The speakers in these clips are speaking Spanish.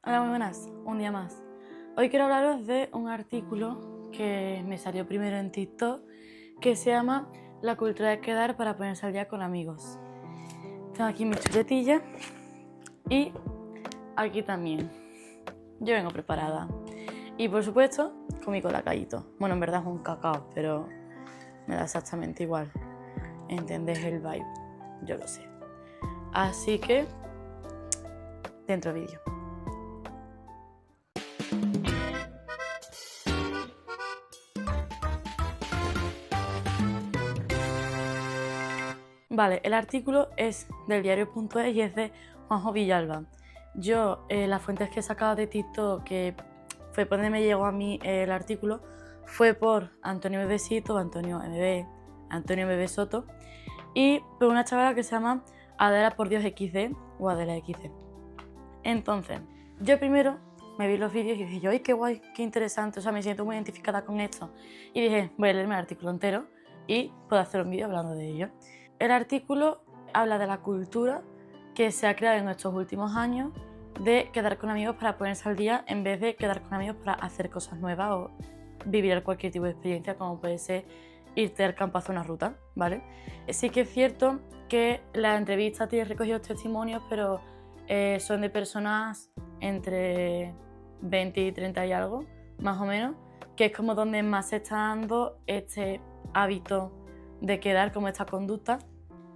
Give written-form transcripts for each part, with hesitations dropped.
Hola, muy buenas, un día más. Hoy quiero hablaros de un artículo que me salió primero en TikTok que se llama La cultura de quedar para ponerse al día con amigos. Tengo aquí mi chuletilla y aquí también. Yo vengo preparada. Y por supuesto, con mi colacayito. Bueno, en verdad es un cacao, pero me da exactamente igual. ¿Entendés el vibe? Yo lo sé. Así que, dentro vídeo. Vale, el artículo es del diario.es y es de Juanjo Villalba. Yo, las fuentes que he sacado de TikTok, que fue por donde me llegó a mí el artículo, fue por Antonio Bebesito, Antonio MB, Antonio Bebé Soto, y por una chavala que se llama Adela por Dios XD o Adela XD. Entonces, yo primero me vi los vídeos y dije yo, ¡ay, qué guay, qué interesante! O sea, me siento muy identificada con esto. Y dije, voy a leerme el artículo entero y puedo hacer un vídeo hablando de ello. El artículo habla de la cultura que se ha creado en estos últimos años de quedar con amigos para ponerse al día en vez de quedar con amigos para hacer cosas nuevas o vivir cualquier tipo de experiencia, como puede ser irte al campo a hacer una ruta, ¿vale? Sí que es cierto que la entrevista tiene recogidos testimonios, pero son de personas entre 20 y 30 y algo, más o menos, que es como donde más se está dando este hábito de quedar, como esta conducta,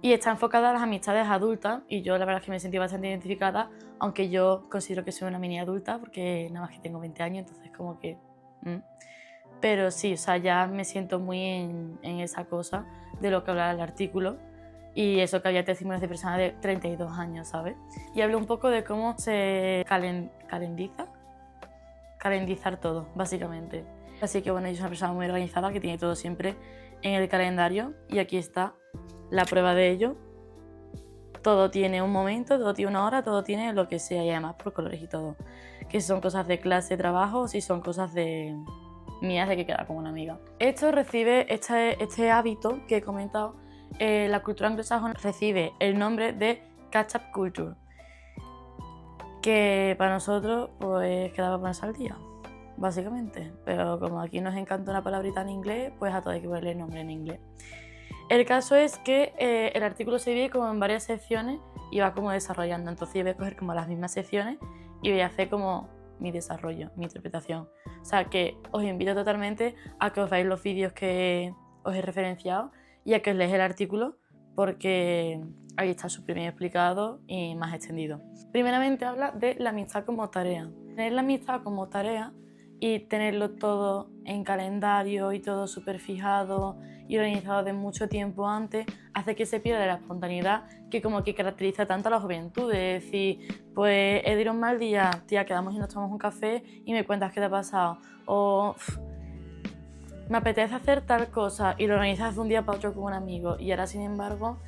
y está enfocada a las amistades adultas, y yo la verdad es que me sentí bastante identificada, aunque yo considero que soy una mini adulta, porque nada más que tengo 20 años, entonces como que... Pero sí, o sea, ya me siento muy en esa cosa de lo que hablaba el artículo, y eso que había testimonios de personas de 32 años, ¿sabes? Y hablo un poco de cómo se calendizar todo, básicamente. Así que bueno, yo soy una persona muy organizada que tiene todo siempre en el calendario y aquí está la prueba de ello. Todo tiene un momento, todo tiene una hora, todo tiene lo que sea y además por colores y todo. Que si son cosas de clase, trabajo, si son cosas de mías de que quedar con una amiga. Esto recibe, este hábito que he comentado, la cultura anglosajona recibe el nombre de catch-up culture, que para nosotros pues quedaba ponerse al día, básicamente. Pero como aquí nos encanta una palabrita en inglés, pues a todo hay que ponerle el nombre en inglés. El caso es que el artículo se divide como en varias secciones y va como desarrollando. Entonces yo voy a coger como las mismas secciones y voy a hacer como mi desarrollo, mi interpretación. O sea que os invito totalmente a que os veáis los vídeos que os he referenciado y a que os leáis el artículo porque ahí está súper bien explicado y más extendido. Primeramente habla de la amistad como tarea. Tener la amistad como tarea y tenerlo todo en calendario y todo súper fijado y organizado de mucho tiempo antes hace que se pierda la espontaneidad que como que caracteriza tanto a la juventud, de decir, pues he de ir un mal día, tía, quedamos y nos tomamos un café y me cuentas qué te ha pasado, o me apetece hacer tal cosa y lo organizas de un día para otro con un amigo y ahora sin embargo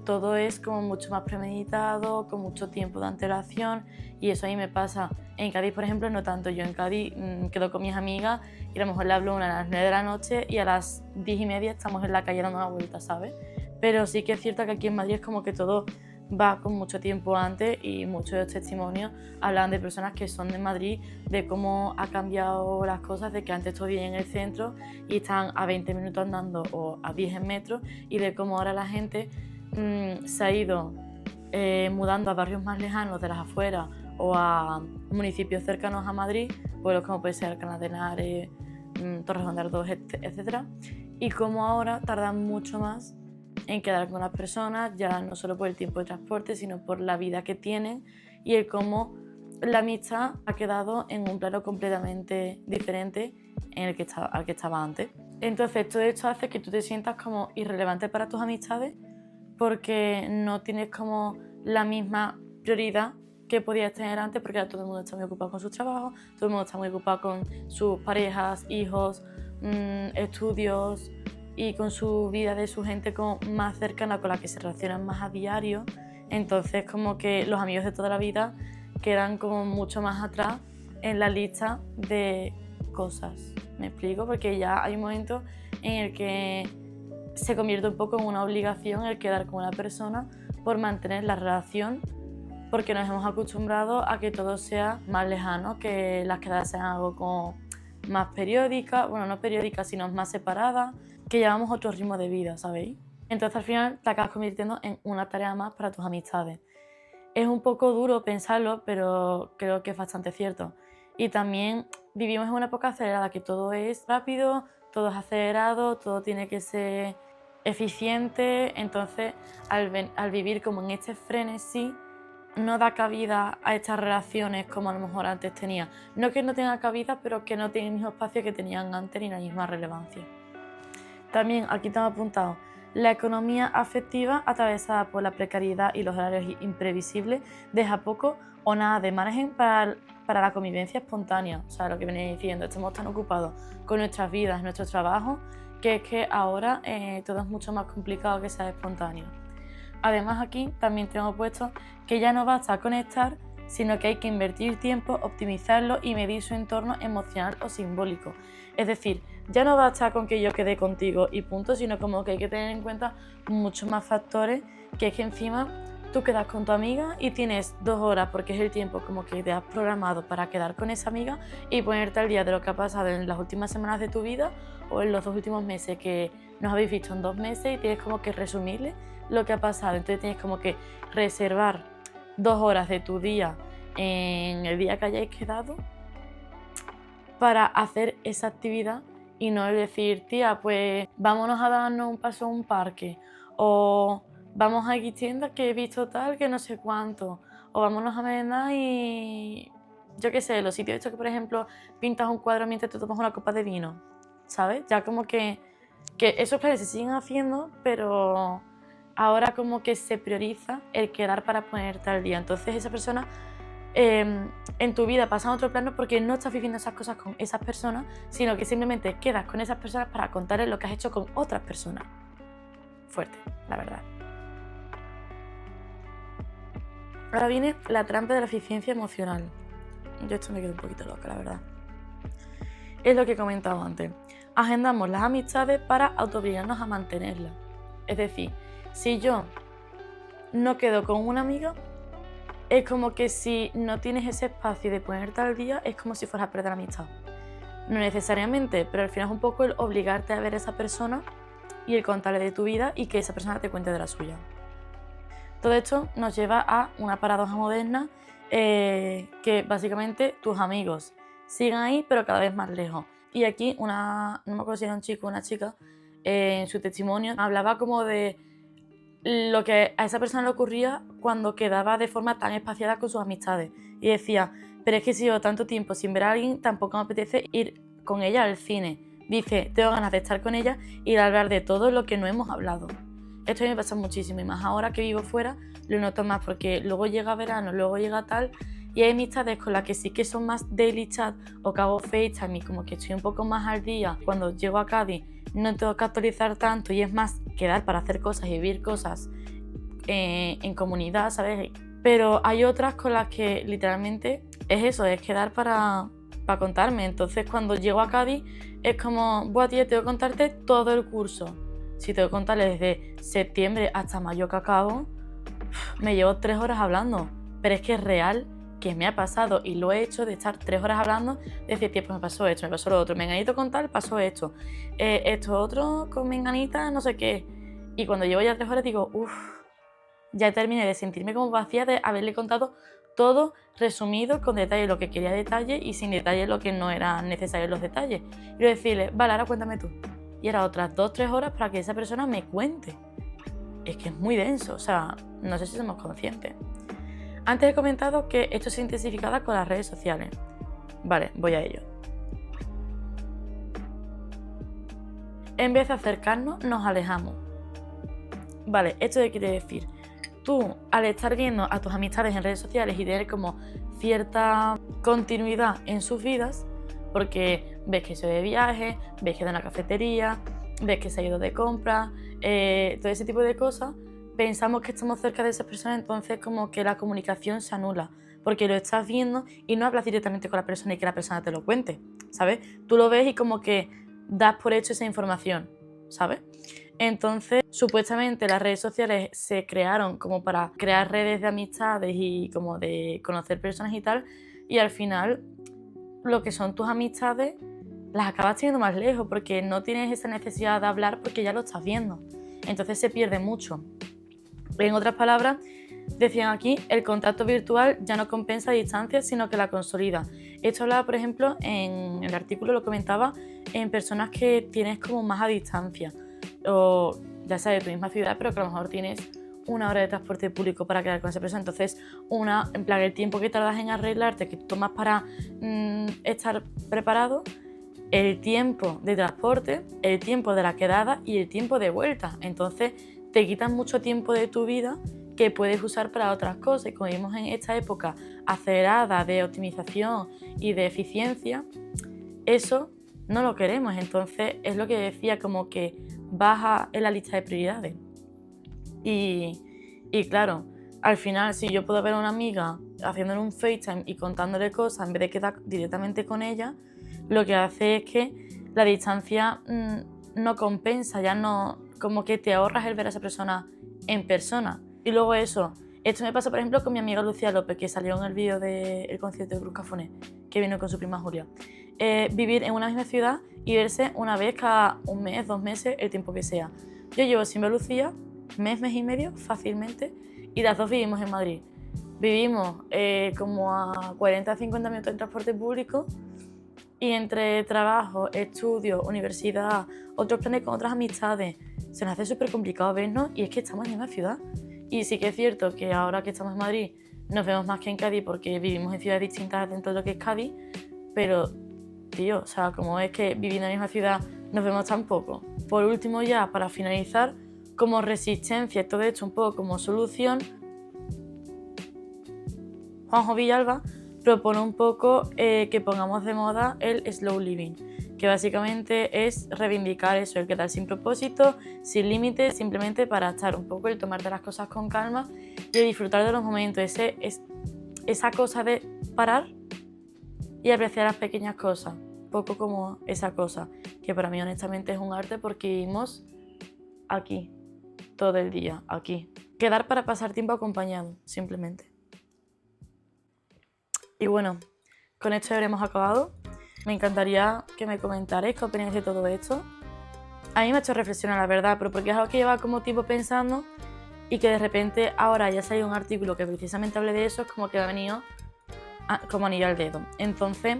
todo es como mucho más premeditado, con mucho tiempo de antelación y eso a mí me pasa. En Cádiz, por ejemplo, no tanto. Yo en Cádiz quedo con mis amigas y a lo mejor le hablo una a las 9 de la noche y a las 10:30 estamos en la calle dando una vuelta, ¿sabes? Pero sí que es cierto que aquí en Madrid es como que todo va con mucho tiempo antes y muchos de los testimonios hablan de personas que son de Madrid, de cómo ha cambiado las cosas, de que antes todo vivía en el centro y están a 20 minutos andando o a 10 metros y de cómo ahora la gente se ha ido mudando a barrios más lejanos de las afueras o a municipios cercanos a Madrid, pueblos como puede ser Alcalá de Henares, Torrejón de Ardoz, etc. Y cómo ahora tardan mucho más en quedar con las personas, ya no solo por el tiempo de transporte, sino por la vida que tienen y el cómo la amistad ha quedado en un plano completamente diferente al que estaba antes. Entonces todo esto hace que tú te sientas como irrelevante para tus amistades porque no tienes como la misma prioridad que podías tener antes, porque ahora todo el mundo está muy ocupado con sus trabajos, todo el mundo está muy ocupado con sus parejas, hijos, estudios y con su vida de su gente como más cercana, con la que se relacionan más a diario. Entonces como que los amigos de toda la vida quedan como mucho más atrás en la lista de cosas. ¿Me explico? Porque ya hay un momento en el que se convierte un poco en una obligación el quedar con una persona por mantener la relación porque nos hemos acostumbrado a que todo sea más lejano, que las quedadas sean algo como más periódicas, bueno, no periódicas, sino más separadas, que llevamos otro ritmo de vida, ¿sabéis? Entonces al final te acabas convirtiendo en una tarea más para tus amistades. Es un poco duro pensarlo, pero creo que es bastante cierto. Y también vivimos en una época acelerada, que todo es rápido, todo es acelerado, todo tiene que ser eficiente. Entonces, al vivir como en este frenesí, no da cabida a estas relaciones como a lo mejor antes tenía. No que no tenga cabida, pero que no tiene el mismo espacio que tenían antes ni la misma relevancia. También aquí tengo apuntado la economía afectiva atravesada por la precariedad y los horarios imprevisibles deja poco o nada de margen para la convivencia espontánea. O sea, lo que venía diciendo, estamos tan ocupados con nuestras vidas, nuestros trabajos, que es que ahora todo es mucho más complicado que sea espontáneo. Además aquí también tengo puesto que ya no basta conectar, sino que hay que invertir tiempo, optimizarlo y medir su entorno emocional o simbólico. Es decir, ya no basta con que yo quede contigo y punto, sino como que hay que tener en cuenta muchos más factores, que es que encima tú quedas con tu amiga y tienes 2 horas, porque es el tiempo como que te has programado para quedar con esa amiga y ponerte al día de lo que ha pasado en las últimas semanas de tu vida o en los 2 últimos meses, que nos habéis visto en 2 meses y tienes como que resumirle lo que ha pasado. Entonces tienes como que reservar 2 horas de tu día en el día que hayáis quedado para hacer esa actividad y no es decir, tía, pues vámonos a darnos un paso a un parque, o vamos a X tiendas que he visto tal, que no sé cuánto, o vámonos a merendar y yo qué sé, los sitios estos que por ejemplo pintas un cuadro mientras tú tomas una copa de vino, ¿sabes? Ya como que esos planes se siguen haciendo, pero ahora como que se prioriza el quedar para ponerte al día. Entonces esa persona en tu vida pasa a otro plano porque no estás viviendo esas cosas con esas personas, sino que simplemente quedas con esas personas para contarles lo que has hecho con otras personas. Fuerte, la verdad. Ahora viene la trampa de la eficiencia emocional. Yo esto me quedo un poquito loca, la verdad. Es lo que he comentado antes. Agendamos las amistades para autoobligarnos a mantenerlas. Es decir, si yo no quedo con una amiga, es como que si no tienes ese espacio de ponerte al día, es como si fueras a perder la amistad. No necesariamente, pero al final es un poco el obligarte a ver a esa persona y el contarle de tu vida y que esa persona te cuente de la suya. Todo esto nos lleva a una paradoja moderna, que básicamente tus amigos siguen ahí, pero cada vez más lejos. Y aquí no me acuerdo si era un chico o una chica, en su testimonio hablaba como de lo que a esa persona le ocurría cuando quedaba de forma tan espaciada con sus amistades. Y decía, pero es que si llevo tanto tiempo sin ver a alguien, tampoco me apetece ir con ella al cine. Dice, tengo ganas de estar con ella y de hablar de todo lo que no hemos hablado. Esto a mí me pasa muchísimo y más ahora que vivo fuera lo noto más, porque luego llega verano, luego llega tal, y hay amistades con las que sí que son más daily chat o que hago FaceTime y como que estoy un poco más al día. Cuando llego a Cádiz no tengo que actualizar tanto y es más quedar para hacer cosas y vivir cosas en comunidad, ¿sabes? Pero hay otras con las que literalmente es eso, es quedar para contarme. Entonces cuando llego a Cádiz es como, buah tía, tengo que contarte todo el curso. Si tengo que contarle desde septiembre hasta mayo que acabo, me llevo 3 horas hablando. Pero es que es real que me ha pasado y lo he hecho, de estar 3 horas hablando, de decir, tío, pues me pasó esto, me pasó lo otro, menganito con tal, pasó esto, esto otro con menganita, no sé qué. Y cuando llevo ya 3 horas digo, ya terminé de sentirme como vacía de haberle contado todo resumido, con detalle lo que quería detalle y sin detalle lo que no era necesario los detalles. Y decirle, vale, ahora cuéntame tú. Y era otras 2-3 horas para que esa persona me cuente. Es que es muy denso, o sea, no sé si somos conscientes. Antes he comentado que esto se intensifica con las redes sociales. Vale, voy a ello. En vez de acercarnos, nos alejamos. Vale, ¿esto qué quiere decir? Tú, al estar viendo a tus amistades en redes sociales y tener como cierta continuidad en sus vidas, porque ves que se va de viaje, ves que da una cafetería, ves que se ha ido de compras, todo ese tipo de cosas, pensamos que estamos cerca de esas personas, entonces como que la comunicación se anula, porque lo estás viendo y no hablas directamente con la persona y que la persona te lo cuente, ¿sabes? Tú lo ves y como que das por hecho esa información, ¿sabes? Entonces, supuestamente las redes sociales se crearon como para crear redes de amistades y como de conocer personas y tal, y al final lo que son tus amistades las acabas teniendo más lejos porque no tienes esa necesidad de hablar porque ya lo estás viendo. Entonces se pierde mucho. En otras palabras, decían aquí, el contacto virtual ya no compensa distancia, sino que la consolida. Esto hablaba, por ejemplo, en el artículo lo comentaba, en personas que tienes como más a distancia, o ya sea de tu misma ciudad, pero que a lo mejor tienes una hora de transporte público para quedar con esa persona. Entonces, en plan, el tiempo que tardas en arreglarte, que tomas para estar preparado, el tiempo de transporte, el tiempo de la quedada y el tiempo de vuelta. Entonces, te quitan mucho tiempo de tu vida que puedes usar para otras cosas. Y como vivimos en esta época acelerada de optimización y de eficiencia, eso no lo queremos. Entonces, es lo que decía, como que baja en la lista de prioridades. Y claro, al final, si yo puedo ver a una amiga haciéndole un FaceTime y contándole cosas en vez de quedar directamente con ella, lo que hace es que la distancia no compensa, ya no, como que te ahorras el ver a esa persona en persona. Y luego esto me pasa, por ejemplo, con mi amiga Lucía López, que salió en el vídeo del concierto de Cruz Cafoné, que vino con su prima Julia. Vivir en una misma ciudad y verse una vez cada un mes, 2 meses, el tiempo que sea. Yo llevo sin ver a Lucía mes y medio fácilmente, y las dos vivimos en Madrid. Vivimos como a 40-50 minutos en transporte público, y entre trabajo, estudio, universidad, otros planes con otras amistades, se nos hace súper complicado vernos, y es que estamos en la misma ciudad. Y sí que es cierto que ahora que estamos en Madrid nos vemos más que en Cádiz porque vivimos en ciudades distintas dentro de lo que es Cádiz, pero, tío, o sea, como es que viviendo en la misma ciudad nos vemos tan poco. Por último, ya para finalizar, como resistencia, todo esto un poco como solución, Juanjo Villalba propone un poco que pongamos de moda el slow living, que básicamente es reivindicar eso, el quedar sin propósito, sin límites, simplemente para estar un poco, el tomarte las cosas con calma y disfrutar de los momentos, esa cosa de parar y apreciar las pequeñas cosas, poco como esa cosa, que para mí honestamente es un arte porque vivimos aquí, todo el día, aquí. Quedar para pasar tiempo acompañado, simplemente. Y bueno, con esto ya habremos acabado. Me encantaría que me comentarais qué opináis de todo esto. A mí me ha hecho reflexionar, la verdad, pero porque es algo que lleva como tiempo pensando y que de repente ahora ya salió un artículo que precisamente hable de eso, es como que me ha venido como anillo al dedo. Entonces,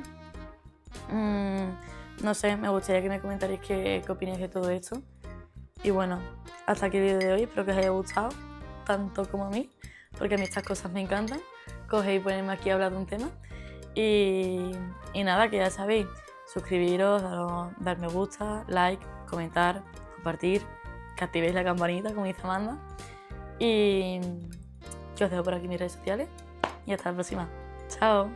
no sé, me gustaría que me comentarais qué opináis de todo esto. Y bueno, hasta aquí el vídeo de hoy, espero que os haya gustado, tanto como a mí, porque a mí estas cosas me encantan. Cogéis y ponerme aquí a hablar de un tema. Y nada, que ya sabéis, suscribiros, dar me gusta, like, comentar, compartir, que activéis la campanita, como dice Amanda. Y yo os dejo por aquí mis redes sociales y hasta la próxima. Chao.